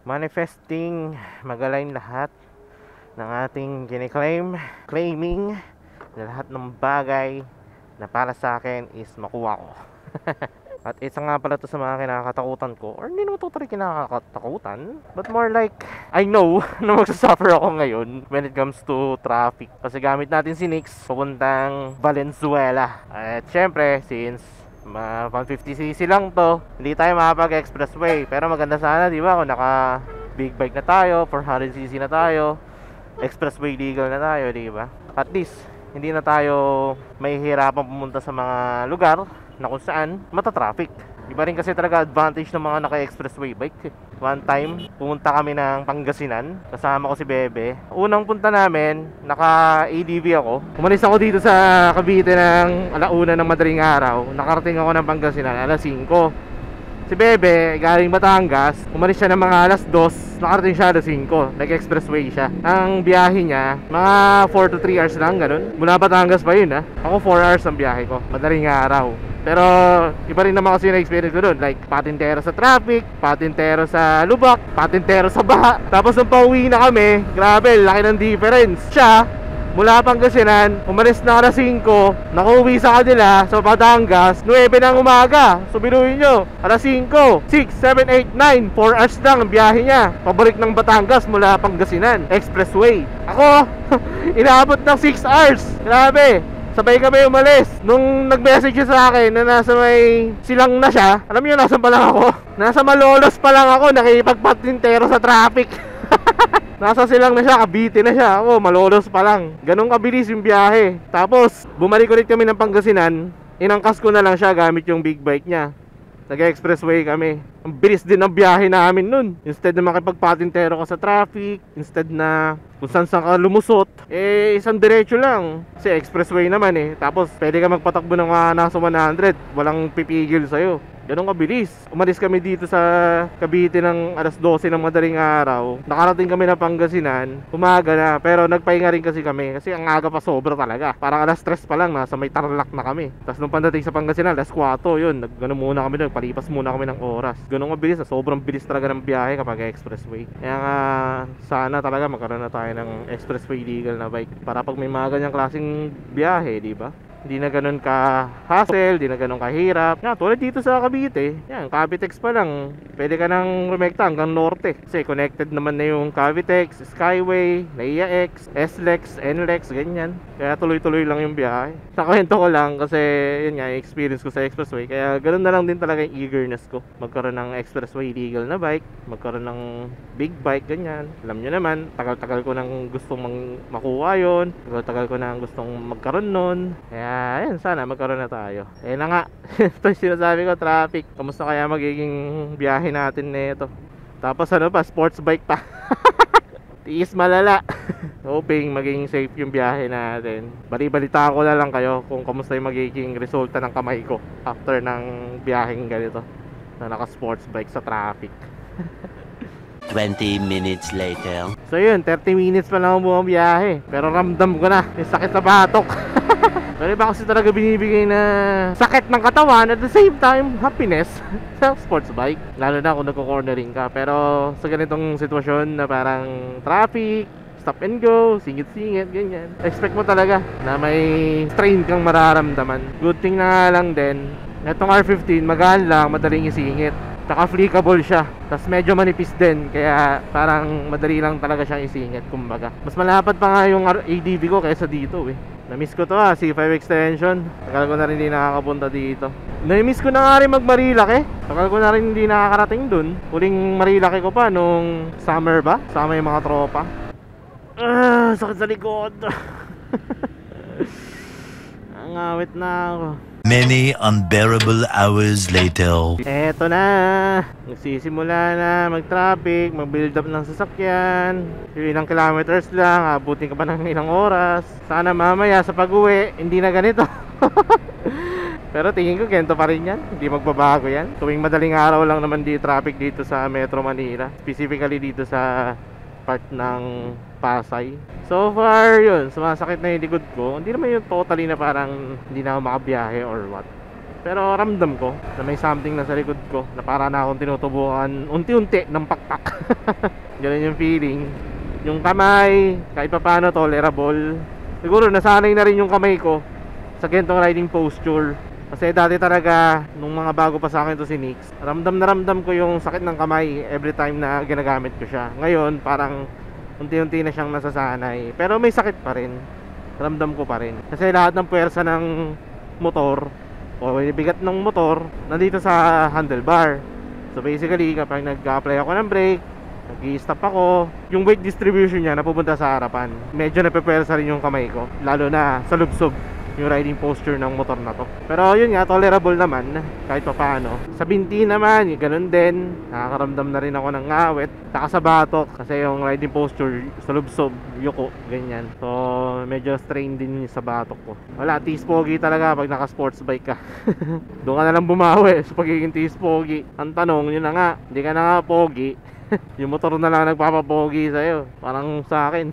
manifesting, mag-align lahat ng ating claiming na lahat ng bagay na para sa akin is makuha ko. At isa nga pala to sa mga kinakatakutan ko, or hindi naman totally kinakatakutan, but more like I know na magsasuffer ako ngayon when it comes to traffic. Kasi gamit natin si Nix papuntang Valenzuela. At syempre, since 150cc lang to, hindi tayo makapag-expressway. Pero maganda sana, di ba, kung naka big bike na tayo, 400cc na tayo, expressway legal na tayo, di ba? At least hindi na tayo mahihirapan pumunta sa mga lugar na kung saan matatraffic. Iba rin kasi talaga advantage ng mga naka-expressway bike. One time, pumunta kami ng Pangasinan, kasama ko si Bebe. Unang punta namin, naka-ADV ako. Umalis ako dito sa Cavite ng alauna ng madaling araw. Nakarating ako ng Pangasinan, alas 5. Si Bebe, galing Batangas, umalis siya ng mga alas 2, nakarating siya alas 5, nag-expressway siya. Ang biyahe niya, mga 4 to 3 hours lang, ganun. Mula Batangas pa yun, ha. Ako 4 hours ang biyahe ko, madaling araw. Pero iba rin naman kasi na-experience ko doon, like patintero sa traffic, patintero sa lubak, patintero sa baha. Tapos nung pauwi na kami, grabe, laki ng difference. Siya, mula Pangasinan, umalis na alas 5, nakauwi sa kanila sa Batangas 9 ng umaga. So biruin nyo, alas 5, 6, 7, 8, 9 4 hours lang ang biyahe niya pabalik ng Batangas mula Pangasinan expressway. Ako inaabot ng 6 hours. Grabe, sabay kami umalis. Nung nag-message siya sa akin na nasa may silang na siya, alam niyo nasan pa lang ako? Nasa Malolos pa lang ako, nakipagpatintero sa traffic. Nasa silang na siya, Cavite na siya. Ako, Malolos pa lang. Ganun kabilis yung biyahe. Tapos, bumalik ulit kami ng Pangasinan. Inangkas ko na lang siya gamit yung big bike niya. Nag-expressway kami. Ang bilis din ng biyahe namin nun. Instead na makipagpatintero ka sa traffic, instead na kung saan ka lumusot, eh isang diretso lang. Kasi expressway naman eh. Tapos pwede ka magpatakbo ng nasa 100, walang pipigil sa'yo. Ganun kabilis. Umalis kami dito sa Cavite ng alas 12 ng madaling araw. Nakarating kami na Pangasinan, umaga na. Pero nagpahinga rin kasi kami, kasi ang aga pa sobra talaga. Parang alas 3 pa lang, nasa may Tarlac na kami. Tapos nung pandating sa Pangasinan, alas 4 yun. Nagano muna kami doon, palipas muna kami ng oras. Ganun kabilis, sobrang bilis talaga ng biyahe kapag expressway. Kaya nga, sana talaga magkaroon na tayo ng expressway legal na bike para pag may mga ganyang klaseng biyahe, di ba? Hindi na ganun ka hassle, hindi na ganun kahirap. Yan, tulad dito sa Cavite, yan, Cavitex pa lang, pwede ka nang rumekta hanggang norte. Kasi connected naman na yung Cavitex, Skyway, NAIA X, SLEX, NLEX, ganyan. Kaya tuloy-tuloy lang yung biyahe. Nakwento ko lang kasi yun nga, yung experience ko sa expressway. Kaya ganun na lang din talaga yung eagerness ko. Magkaroon ng expressway legal na bike, magkaroon ng big bike, ganyan. Alam nyo naman, tagal-tagal ko nang gustong makuha yun. Tagal-tagal ko nang gustong magkaroon nun. Kaya ayun, sana magkaroon na tayo. Eh na nga, ito yung sinasabi ko, traffic. Kamusta kaya magiging biyahe natin nito? Tapos ano pa, sports bike pa. Tiis malala. Hoping maging safe yung biyahe natin. Bali-balita ko na lang kayo kung kamusta yung magiging resulta ng kamay ko after ng biyaheng ganito na naka-sports bike sa traffic. 20 minutes later. So yun, 30 minutes pa lang ang buong biyahe. Pero ramdam ko na yung sakit sa batok. Pero iba kasi talaga binibigay na sakit ng katawan at the same time happiness sa sports bike. Lalo na kung nagko-cornering ka. Pero sa ganitong sitwasyon na parang traffic, stop and go, singit-singit, ganyan, expect mo talaga na may strain kang mararamdaman. Good thing na nga lang din, itong R15 magaan lang, madaling isingit. Tsaka flickable siya. Tapos medyo manipis din. Kaya parang madali lang talaga siyang isingit, kumbaga. Mas malapad pa nga yung ADV ko kaysa dito eh. Na-miss ko to C5 extension. Tagal ko na rin hindi nakakapunta dito. Na-miss ko na nga rin mag-Marilaki. Tagal ko na rin hindi nakakarating dun. Huling Marilaki ko pa nung summer ba? Sama yung mga tropa. Sakit sa likod. Ang awit na ako. Many unbearable hours later. Eto na, nagsisimula na mag-traffic, mag-build up ng sasakyan. Ilang kilometers lang, abutin ka pa ng ilang oras. Sana mamaya sa pag-uwi, hindi na ganito. Pero tingin ko ganito pa rin yan, hindi magbabago yan. Tuwing madaling araw lang naman di traffic dito sa Metro Manila, specifically dito sa part ng Pasay. So far yun, sumasakit na yung likod ko. Hindi naman yung totally na parang hindi na ako makabiyahe or what. Pero ramdam ko na may something na sa likod ko na para na akong tinutubukan unti-unti ng pakpak. Ganun yung feeling. Yung kamay, kahit pa paano tolerable. Siguro nasanay na rin yung kamay ko sa ganitong riding posture. Kasi dati talaga, nung mga bago pa sa akin to si Nix, ramdam na ramdam ko yung sakit ng kamay every time na ginagamit ko siya. Ngayon, parang unti-unti na siyang nasasanay. Pero may sakit pa rin. Ramdam ko pa rin. Kasi lahat ng puwersa ng motor o bigat ng motor nandito sa handlebar. So basically, kapag nag-apply ako ng brake, nag-i-stop ako, yung weight distribution niya napupunta sa harapan. Medyo napepuwersa rin yung kamay ko, lalo na sa lubsob yung riding posture ng motor na to. Pero yun nga, tolerable naman kahit pa paano. Sa binti naman, ganun din. Nakakaramdam na rin ako ng ngawit, saka sa batok, kasi yung riding posture sa lubsob, yuko, ganyan. So medyo strain din sa batok ko. Wala, tease pogi talaga pag naka sports bike ka. Doon ka na lang bumawi sa pagiging tease pogi. Ang tanong, yun na nga, hindi ka na nga pogi. Yung motor na lang nagpapapogi sa'yo, parang sa akin.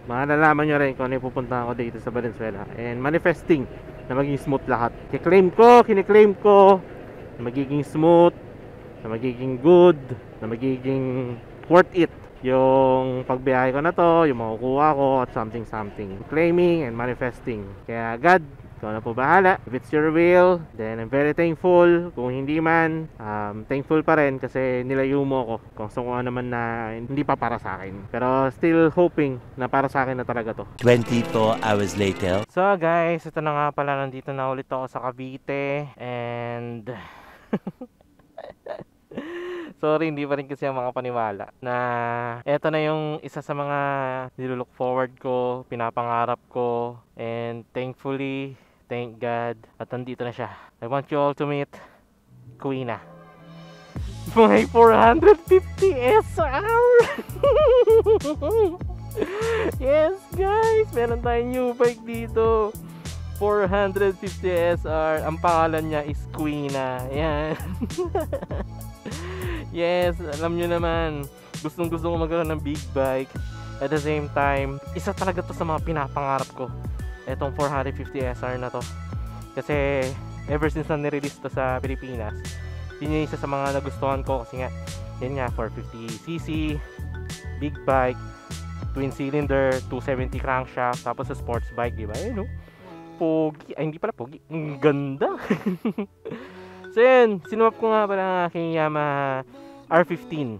Malalaman nyo rin kung ano yung pupunta ako dito sa Valenzuela. And manifesting na maging smooth lahat. Kiniklaim ko na magiging smooth, na magiging good, na magiging worth it yung pagbiyahe ko na to, yung makukuha ko at something. Claiming and manifesting. Kaya God, ikaw na po bahala. If it's your will, then I'm very thankful. Kung hindi man, thankful pa rin kasi nilayo mo ako kung so kung naman na hindi pa para sa akin. Pero still hoping na para sa akin na talaga to. 24 hours later. So guys, ito na nga pala, nandito na ulit ako sa Cavite. And sorry, hindi pa rin kasi ang mga paniwala na eto na yung isa sa mga nilook forward ko, pinapangarap ko. And thankfully, thank God, at nandito na siya. I want you all to meet Kuina. My 450 SR! Yes guys, meron tayong new bike dito. 450 SR. Ang pangalan niya is Kuina. Ayan. Yes, alam nyo naman, gustong ko magkaroon ng big bike. At the same time, isa talaga to sa mga pinapangarap ko, etong 450 SR na to. Kasi ever since na nirelease to sa Pilipinas, yun yung isa sa mga nagustuhan ko. Kasi nga, yun nga, 450cc big bike, twin cylinder, 270 crankshaft, tapos sa sports bike, diba? Yun, no? Pogi, ay hindi pala pogi, ang ganda. So yun, sinumap ko nga pala ang aking Yamaha R15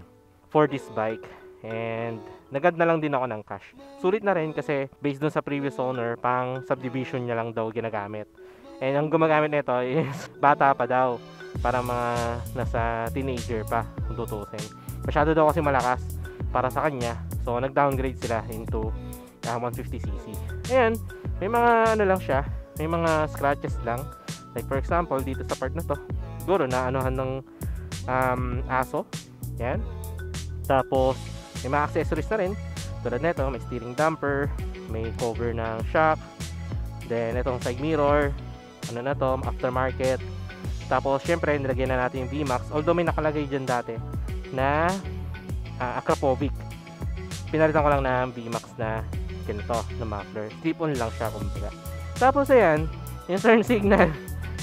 for this bike. And nagad na lang din ako ng cash. Sulit na rin kasi based dun sa previous owner, pang subdivision niya lang daw ginagamit. And ang gumagamit nito is bata pa daw, para mga nasa teenager pa kung tutusin. Masyado daw kasi malakas para sa kanya, so nag-downgrade sila into 150cc. Ayan, may mga ano lang siya, may mga scratches lang. Like for example, dito sa part na to, siguro na anuhan ng aso. Yan. Tapos may mga accessories na rin. Tulad nito, may steering damper, may cover ng shock. Then itong side mirror, ano na to, aftermarket. Tapos syempre nilagyan na natin yung VMAX. Although may nakalagay dyan dati na Akrapovic. Pinalitan ko lang ng VMAX na ganito, na muffler. Slip-on lang siya kumbaga. Tapos ayan, yung turn signal,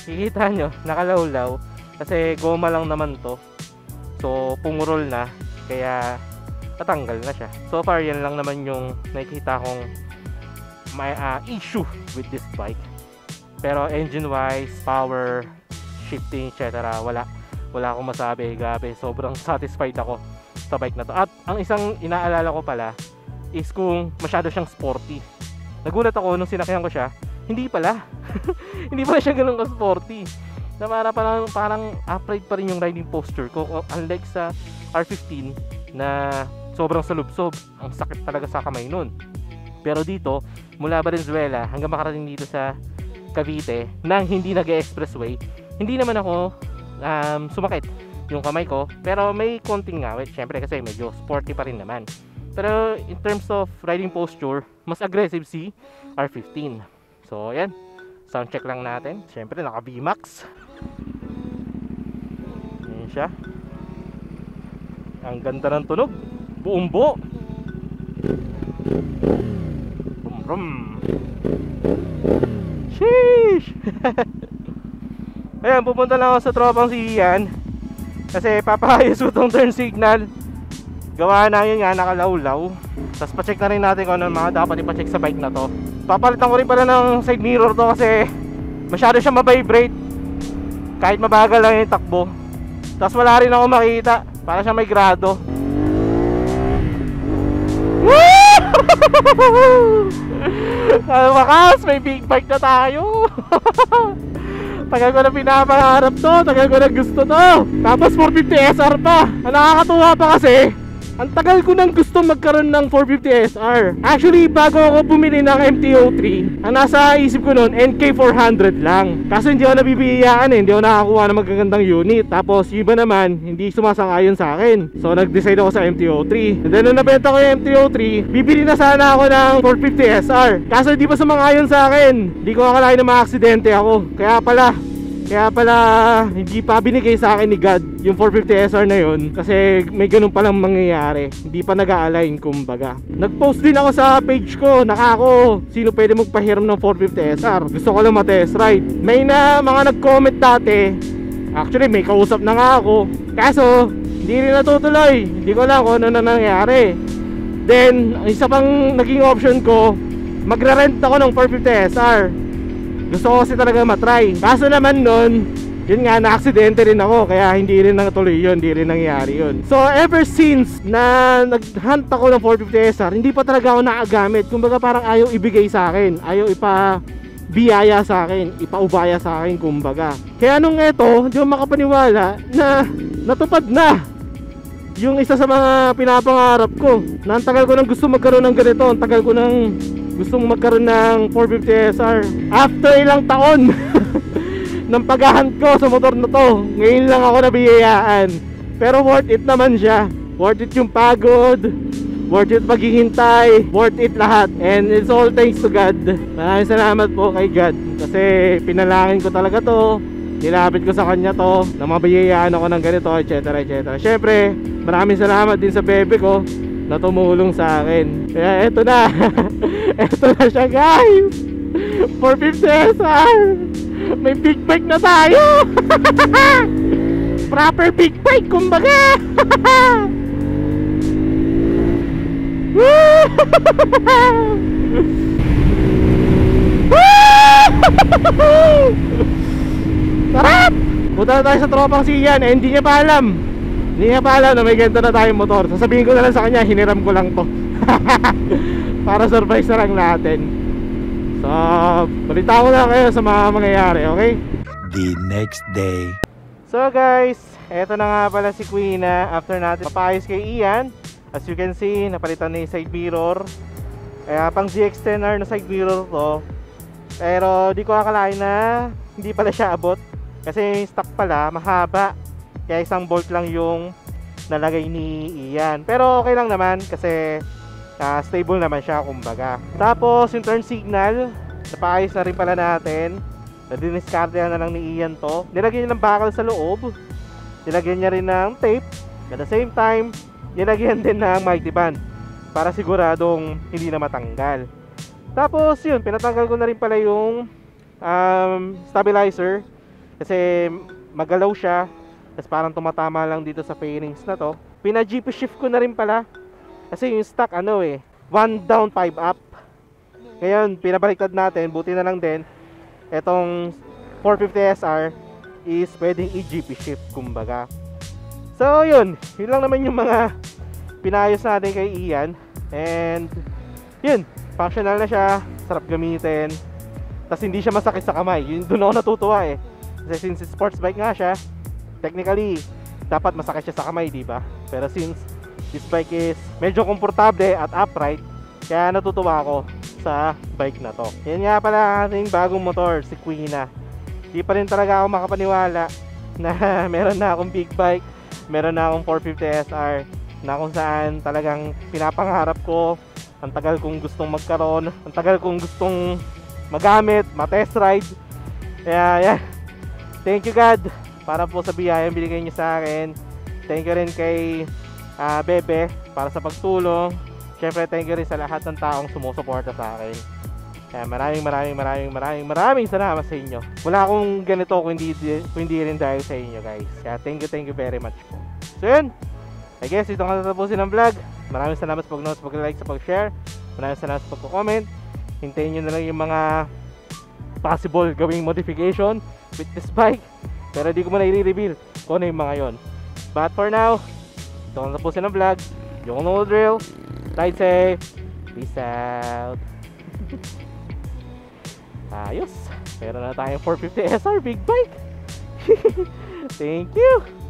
kikita nyo, nakalawlaw. Kasi goma lang naman to. So pumurol na, kaya tatanggal na siya. So far yan lang naman yung nakikita kong may issue with this bike. Pero engine wise, power, shifting, etc. wala akong masabi. Grabe, sobrang satisfied ako sa bike na to. At ang isang inaalala ko pala is kung masyado siyang sporty. Nagulat ako nung sinakyan ko siya, hindi pala. Hindi pala siya ganun ka-sporty. Na parang upright pa rin yung riding posture ko. Unlike sa R15 na sobrang salubsob. Ang sakit talaga sa kamay nun. Pero dito, mula Valenzuela hanggang makarating dito sa Cavite nang hindi nag-expressway, hindi naman ako sumakit yung kamay ko. Pero may konting ngawit, syempre kasi medyo sporty pa rin naman. Pero in terms of riding posture, mas aggressive si R15. So yan, sound check lang natin. Syempre naka VMAX. Yan siya. Ang ganda ng tunog, buong buo. Brum brum. Sheesh. Ayan, pupunta lang ako sa tropang si Ian kasi papaayos ko tong turn signal. Gawa na yun nga, nakalawlaw. Tapos pa-check na rin natin kung ano mga dapat ipa-check sa bike na to. Papalitan ko rin pala ng side mirror to kasi masyado siya mabibrate kahit mabagal lang yung takbo. Tapos wala rin ako makita, para siya may grado. Wakas, may big bike na tayo. Tagal ko na pinapangarap to, tagal ko na gusto to. Tapos 450 SR pa. Ang nakakatuwa pa kasi, ang tagal ko nang gusto magkaroon ng 450 SR. Actually, bago ako bumili ng MT-03, ang nasa isip ko noon, NK400 lang. Kaso hindi ako nabibiyaan eh, hindi ako nakakuha ng magagandang unit. Tapos yung iba naman, hindi sumasang-ayon sa akin. So nag-decide ako sa MT-03. And then nung nabenta ko yung MT-03, bibili na sana ako ng 450 SR. Kaso hindi pa sumang-ayon sa akin. Hindi ko akalain na ma-aksidente ako. Kaya pala hindi pa binigay sa akin ni God yung 450 SR na yun kasi may ganun palang mangyayari. Hindi pa nag-a-align kumbaga. Nag-post din ako sa page ko, nakako, sino pwede magpahiram ng 450 SR. Gusto ko lang ma-test ride. May na mga nag-comment dati. Actually may kausap na nga ako. Kaso hindi rin natutuloy. Hindi ko lang kung ano na nangyayari. Then isa pang naging option ko, magre-rent ako ng 450 SR. Gusto ko kasi talaga matry. Kaso naman nun, yun nga, na-aksidente rin ako. Kaya hindi rin natuloy yun, hindi rin nangyari yun. So ever since na nag-hunt ako ng 450 SR, hindi pa talaga ako nakagamit. Kumbaga parang ayaw ibigay sa akin, ayaw biyaya sa akin, ipaubaya sa akin kumbaga. Kaya nung eto, di ko makapaniwala na natupad na yung isa sa mga pinapangarap ko. Na ang tagal ko nang gusto magkaroon ng ganito, ang tagal ko nang gustong magkaroon ng 450 SR. After ilang taon ng paghahunt ko sa motor na to, ngayon lang ako nabiyayaan. Pero worth it naman siya. Worth it yung pagod, worth it paghihintay, worth it lahat. And it's all thanks to God. Maraming salamat po kay God kasi pinalangin ko talaga to, nilapit ko sa kanya to, na mabiyayaan ako ng ganito, etc. etc. Syempre, maraming salamat din sa bebe ko na tumulong sa akin. Kaya eto na. Eto na siya guys, 450 SR. May big bike na tayo. Proper big bike kumbaga. Sarap! Punta na tayo sa tropang si Ian. Hindi niya pa alam. Hindi niya pa alam na may ganito na tayong motor. Sasabihin ko na lang sa kanya, hiniram ko lang to. Para surprise na lang natin. So, balita ko na kayo sa mga mangyayari, okay? The next day. So guys, eto na nga pala si Queena. After natin papayos kay Ian, as you can see, napalitan na yung side mirror. Kaya pang GX10R na side mirror to. Pero di ko akalain na hindi pala siya abot. Kasi yung stock pala, mahaba. Kaya isang bolt lang yung nalagay ni Ian. Pero okay lang naman kasi stable naman siya kumbaga. Tapos yung turn signal, napaayos na rin pala natin. Nadiniskartehan na lang ni Ian to. Nilagyan niya ng bakal sa loob. Nilagyan niya rin ng tape. At the same time, nilagyan din ng mighty band para siguradong hindi na matanggal. Tapos yun, pinatanggal ko na rin pala yung stabilizer kasi magalaw siya. Tapos parang tumatama lang dito sa fairings na to. Pina-GP shift ko na rin pala kasi yung stock 1 down 5 up. Ngayon pinabaliktad natin, buti na lang din etong 450 SR is pwedeng i-GP shift kumbaga. So yun lang naman yung mga pinayos natin kay Ian. And yun, functional na siya, sarap gamitin. Tapos hindi siya masakit sa kamay. Yun, doon ako natutuwa eh. Kasi since sports bike nga siya, technically dapat masakit siya sa kamay, diba? Pero since this bike is medyo komportable at upright, kaya natutuwa ako sa bike na to. Yan nga pala ating bagong motor, si Queena. Di pa rin talaga ako makapaniwala na meron na akong big bike, meron na akong 450 SR na kung saan talagang pinapangarap ko. Ang tagal kong gustong magkaroon, ang tagal kong gustong magamit, matest ride. Kaya yan, thank you God para po sa biyayang binigay niyo sa akin. Thank you rin kay Bebe para sa pagtulong. Syempre thank you rin sa lahat ng taong sumusuporta sa akin. Kaya maraming salamat sa inyo. Wala akong ganito kung hindi rin dahil sa inyo guys. Kaya thank you very much po. So yun, I guess ito nga natapusin ang vlog. Maraming salamat sa pag-notes, pag-like, sa pag-share. Maraming salamat sa pag-comment. Hintayin nyo na lang yung mga possible gawing modification with this bike. Pero di ko muna i-reveal kung ano yung mga yon. But for now, ito nga natapusin ang vlog. Yung know the drill. Ride safe. Peace out. Ayos. Meron na tayong 450 SR big bike. Thank you.